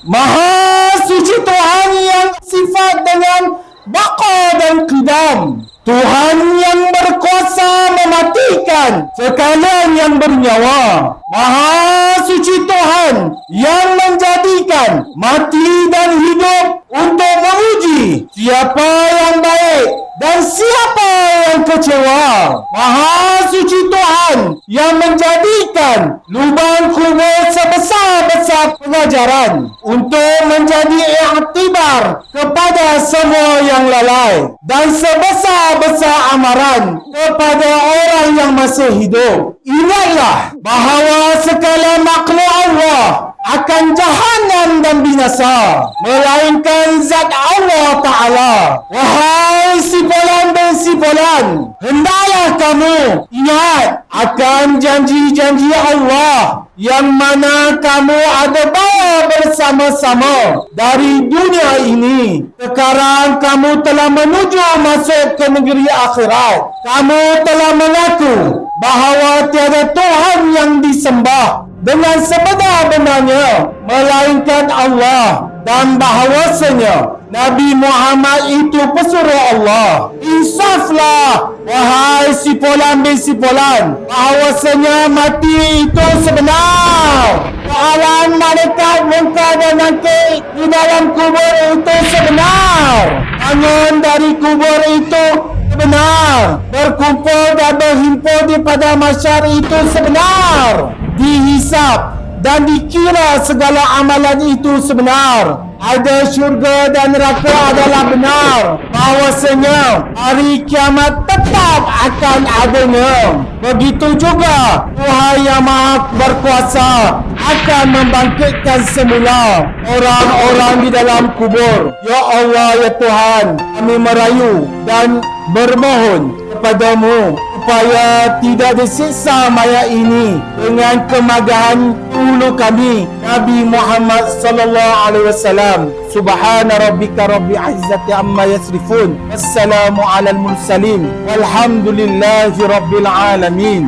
Maha suci Tuhan yang sifat dengan baqa dan qidam. Tuhan yang berkuasa mematikan sekalian yang bernyawa. Maha suci Tuhan yang menjadikan mati dan hidup untuk menguji siapa yang baik dan siapa yang kecewa. Maha suci Tuhan yang menjadikan lubang kubur sebesar-besar pelajaran untuk menjadi iktibar kepada semua yang lalai dan sebesar-besar amaran kepada orang yang masih hidup. Ingatlah bahawa segala makhluk Allah akan jahanam dan binasa, melainkan zat Allah Ta'ala. Wahai si fulan bin si fulan, hendaklah kamu ingat akan janji-janji Allah yang mana kamu ada bawa bersama-sama dari dunia ini. Sekarang kamu telah menuju masuk ke negeri akhirat. Kamu telah mengaku bahawa tiada Tuhan yang disembah dengan sebenar-benarnya melainkan Allah, dan bahawasanya Nabi Muhammad itu pesuruh Allah. Insaflah wahai si fulan bin si fulan, bahawasanya mati itu sebenar. Soalan malaikat munkar dan nakir di dalam kubur itu sebenar. Bangun dari kubur itu sebenar. Berkumpul dan berhimpun di pada mahsyar itu sebenar. Dihisap dan dikira segala amalan itu sebenar. Ada syurga dan neraka adalah benar. Bahawasanya hari kiamat tetap akan adanya. Begitu juga Tuhan yang Maha Berkuasa akan membangkitkan semula orang-orang di dalam kubur. Ya Allah, ya Tuhan, kami merayu dan bermohon kepadamu supaya tidak disiksa mayat ini dengan kemagahan ulu kami Nabi Muhammad sallallahu alaihi wasallam. Subhana rabbika rabbil izzati amma yasifun. Wassalamu alal mursalin walhamdulillahi rabbil alamin.